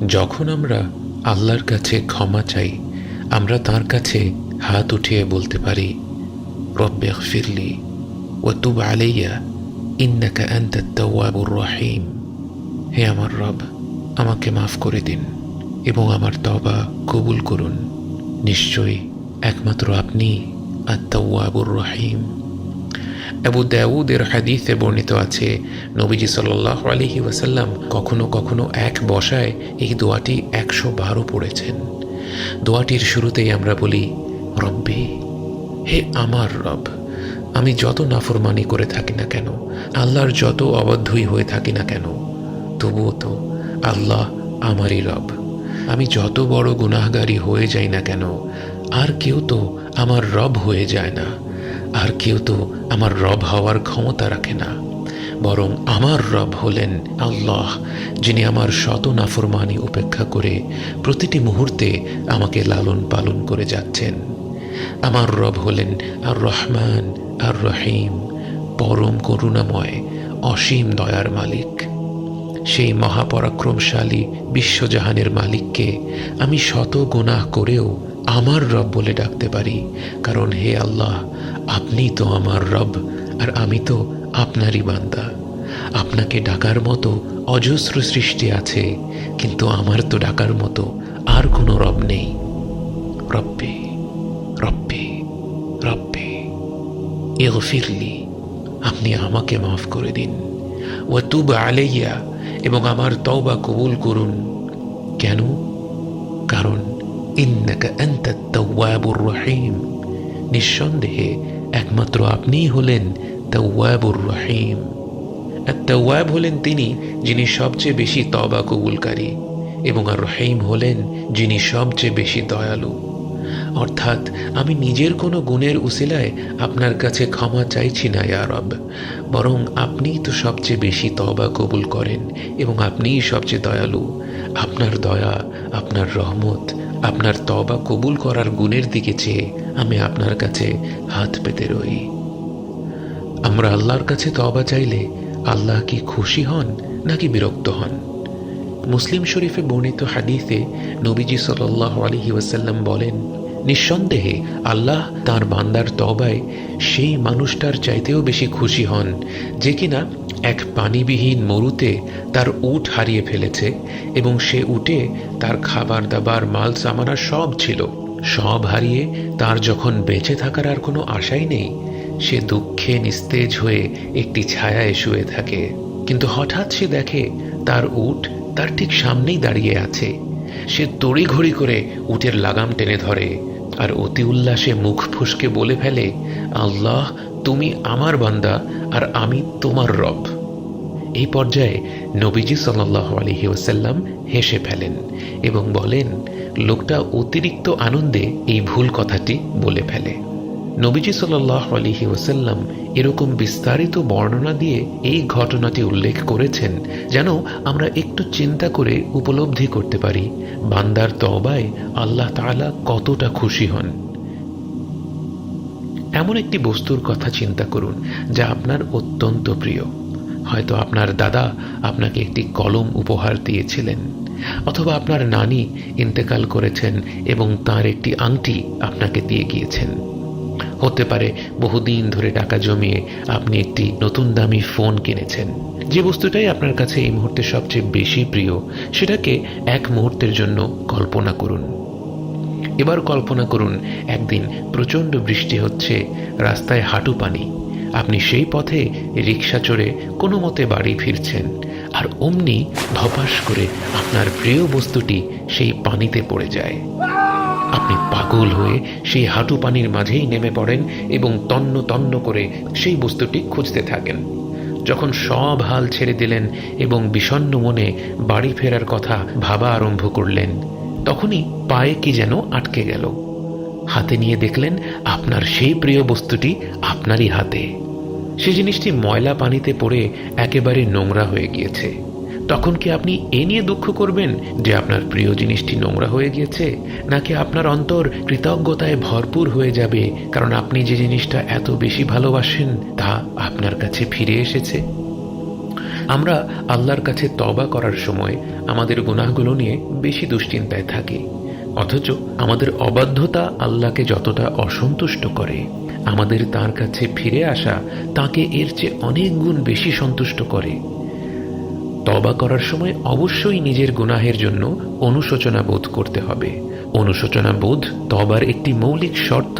যখন আমরা আল্লাহর কাছে ক্ষমা চাই, আমরা তাঁর কাছে হাত উঠিয়ে বলতে পারি, রব্বে গফিরলি ওয়া তুব আলাইয়া ইন্নাকা আনতাত তাওয়াবুর রহিম। হে আমার রব, আমাকে মাফ করে দিন এবং আমার তওবা কবুল করুন। নিশ্চয়ই একমাত্র আপনি আত-তাওয়াবুর রহিম। আবু দাউদের হাদিসে বর্ণিত আছে, নবীজি সাল্লাল্লাহু আলাইহি ওয়াসাল্লাম কখনো কখনো এক বসায় এই দোয়াটি 112 পড়েছেন। দোয়াটির শুরুতেই আমরা বলি, রব্বি, হে আমার রব, আমি যত নাফরমানি করে থাকি না কেন, আল্লাহর যত অবাধ্যই হয়ে থাকি না কেন, তবুও তো আল্লাহ আমারই রব। আমি যত বড় গুনাহগারী হয়ে যাই না কেন, আর কেউ তো আমার রব হয়ে যায় না, আর কেউ তো আমার রব হওয়ার ক্ষমতা রাখে না, বরং আমার রব হলেন আল্লাহ, যিনি আমার শত নাফরমানি উপেক্ষা করে প্রতিটি মুহূর্তে আমাকে লালন পালন করে যাচ্ছেন। আমার রব হলেন আর রহমান আর রহিম, পরম করুণাময়, অসীম দয়ার মালিক। সেই মহাপরাক্রমশালী বিশ্বজাহানের মালিককে আমি শত গুনাহ করেও আমার রব বলে ডাকতে পারি, কারণ হে আল্লাহ, আপনি তো আমার রব, আর আমি তো আপনারই বান্দা। আপনাকে ডাকার মতো অজস্র সৃষ্টি আছে, কিন্তু আমার তো ডাকার মতো আর কোনো রব নেই। রব্বি রব্বি রব্বি ইগফিরলি, আপনি আমাকে মাফ করে দিন। ওয়া তুব আলাইয়া, এবং আমার তওবা কবুল করুন। কেন? কারণ ইন্নাকা আনতাত তাওয়াবুর রহিম, নিঃসন্দেহে একমাত্র আপনিই হলেন তাওয়াবুর রহিম। আর তাওয়াব হলেন তিনি যিনি সবচেয়ে বেশি তওবা কবুলকারী, এবং আর রহিম হলেন যিনি সবচেয়ে বেশি দয়ালু। অর্থাৎ আমি নিজের কোনো গুণের উসিলায় আপনার কাছে ক্ষমা চাইছি না ইয়া রব, বরং আপনিই তো সবচেয়ে বেশি তওবা কবুল করেন এবং আপনিই সবচেয়ে দয়ালু। আপনার দয়া, আপনার রহমত, আপনার তওবা কবুল করার গুণের দিকে চেয়ে আমি আপনার কাছে হাত পেতে রই। আমরা আল্লাহর কাছে তওবা চাইলে আল্লাহ কি খুশি হন নাকি বিরক্ত হন? মুসলিম শরীফে বর্ণিত হাদিসে নবীজি সাল্লাল্লাহু আলাইহি ওয়াসাল্লাম বলেন, নিঃসন্দেহে আল্লাহ তাঁর বান্দার তওবায় সেই মানুষটার চাইতেও বেশি খুশি হন যে কিনা এক পানিবিহীন মরুতে তার উট হারিয়ে ফেলেছে, এবং সে উটে তার খাবার দাবার মাল সামানা সব ছিল। সব হারিয়ে তার যখন বেঁচে থাকার আর কোনো আশাই নেই, সে দুঃখে নিস্তেজ হয়ে একটি ছায়ায় শুয়ে থাকে। কিন্তু হঠাৎ সে দেখে তার উট তার ঠিক সামনেই দাঁড়িয়ে আছে। সে তড়িঘড়ি করে উটের লাগাম টেনে ধরে আর অতি উল্লাসে মুখ ফুসকে বলে ফেলে, আল্লাহ, তুমি আমার বান্দা আর আমি তোমার রব। এই পর্যায়ে নবীজি সাল্লাল্লাহু আলাইহি ওয়াসাল্লাম হেসে ফেলেন এবং বলেন, লোকটা অতিরিক্ত আনন্দে এই ভুল কথাটি বলে ফেলে। নবীজি সাল্লাল্লাহু আলাইহি ওয়াসাল্লাম এরকম বিস্তারিত বর্ণনা দিয়ে এই ঘটনাটি উল্লেখ করেছেন যেন আমরা একটু চিন্তা করে উপলব্ধি করতে পারি বান্দার তওবায় আল্লাহ তাআলা কতটা খুশি হন। এমন একটি বস্তুর কথা চিন্তা করুন যা আপনার অত্যন্ত প্রিয়। হয়তো আপনার দাদা আপনাকে একটি কলম উপহার দিয়েছিলেন, অথবা আপনার নানি ইন্তেকাল করেছেন এবং তার একটি আংটি আপনাকে দিয়ে গিয়েছেন। হতে পারে বহুদিন ধরে টাকা জমিয়ে আপনি একটি নতুন দামি ফোন কিনেছেন। যে বস্তুটাই আপনার কাছে এই মুহূর্তে সবচেয়ে বেশি প্রিয়, সেটাকে এক মুহূর্তের জন্য কল্পনা করুন। এবার কল্পনা করুন একদিন প্রচণ্ড বৃষ্টি হচ্ছে, রাস্তায় হাঁটু পানি। আপনি সেই পথে রিক্সা চড়ে কোনো মতে বাড়ি ফিরছেন, আর অমনি ধপাস করে আপনার প্রিয় বস্তুটি সেই পানিতে পড়ে যায়। আপনি পাগল হয়ে সেই হাঁটু পানির মাঝেই নেমে পড়েন এবং তন্ন তন্ন করে সেই বস্তুটি খুঁজতে থাকেন। যখন সব হাল ছেড়ে দিলেন এবং বিষণ্ণ মনে বাড়ি ফেরার কথা ভাবা আরম্ভ করলেন, তখনই পায়ে কি যেন আটকে গেল। হাতে নিয়ে দেখলেন আপনার সেই প্রিয় বস্তুটি আপনারই হাতে। সে জিনিসটি ময়লা পানিতে পড়ে একেবারে নোংরা হয়ে গিয়েছে। তখন কি আপনি এ নিয়ে দুঃখ করবেন যে আপনার প্রিয় জিনিসটি নোংরা হয়ে গিয়েছে, নাকি আপনার অন্তর কৃতজ্ঞতায় ভরপুর হয়ে যাবে কারণ আপনি যে জিনিসটা এত বেশি ভালোবাসেন তা আপনার কাছে ফিরে এসেছে? আমরা আল্লাহর কাছে তওবা করার সময় আমাদের গুনাহগুলো নিয়ে বেশি দুশ্চিন্তায় থাকি, অথচ আমাদের অবাধ্যতা আল্লাহকে যতটা অসন্তুষ্ট করে, আমাদের তার কাছে ফিরে আসা তাকে এর চেয়ে অনেক গুণ বেশি সন্তুষ্ট করে। তওবা করার সময় অবশ্যই নিজের গুনাহের জন্য অনুশোচনা বোধ করতে হবে। অনুশোচনা বোধ তওবার একটি মৌলিক শর্ত।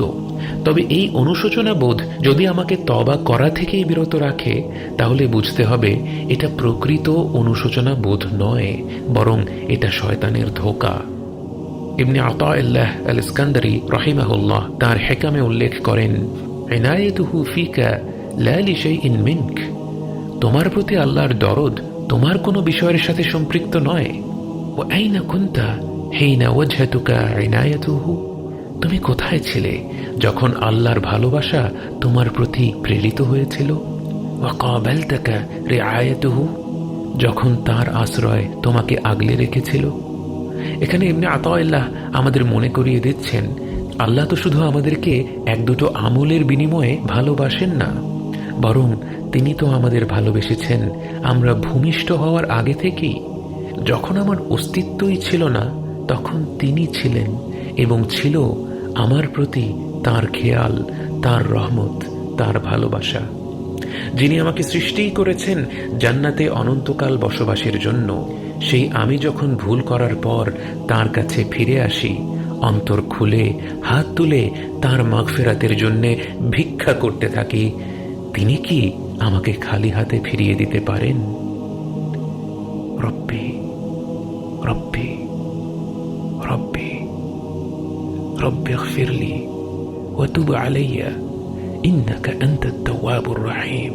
তবে এই অনুশোচনা বোধ যদি আমাকে তওবা করা থেকেই বিরত রাখে, তাহলে বুঝতে হবে এটা প্রকৃত অনুশোচনা বোধ নয়, বরং এটা শয়তানের ধোঁকা। ইবনে আতাউল্লাহ আল ইস্কান্দারি রাহিমাহুল্লাহ তার হেকামে উল্লেখ করেন, ইনায়াতুহু ফিকা লা লিশাইইন মিনক, তোমার প্রতি আল্লাহর দরদ তোমার কোনো বিষয়ের সাথে সম্পৃক্ত নয়। ওয়া আইনা কুনতা হিনা ওয়াজহাতুকা ইনায়াতুহু, তুমি কোথায় ছিলে যখন আল্লাহর ভালোবাসা তোমার প্রতি প্রেরিত হয়েছিল? ওয়া কাবালতাকা রিআয়াতুহু, যখন তার আশ্রয় তোমাকে আগলে রেখেছিল। এখানে ইবনে আতাউল্লাহ আমাদের মনে করিয়ে দিচ্ছেন, আল্লাহ তো শুধু আমাদেরকে এক দুটো আমলের বিনিময়ে ভালোবাসেন না, বরং তিনি তো আমাদের ভালোবেসেছেন আমরা ভূমিষ্ঠ হওয়ার আগে থেকেই। যখন আমার অস্তিত্বই ছিল না, তখন তিনি ছিলেন এবং ছিল আমার প্রতি তার খেয়াল, তার রহমত, তার ভালোবাসা। যিনি আমাকে সৃষ্টিই করেছেন জান্নাতে অনন্তকাল বসবাসের জন্য, সেই আমি যখন ভুল করার পর তার কাছে ফিরে আসি, অন্তর খুলে হাত তুলে তার মাগফিরাতের জন্যে ভিক্ষা করতে থাকি, তিনি কি আমাকে খালি হাতে ফিরিয়ে দিতে পারেন? রব্বি রব্বি রব্বি রব্বি ইগফিরলি ওয়া তুব আলাইয়া ইন্নাকা আনতাত তাওয়াবুর রহিম।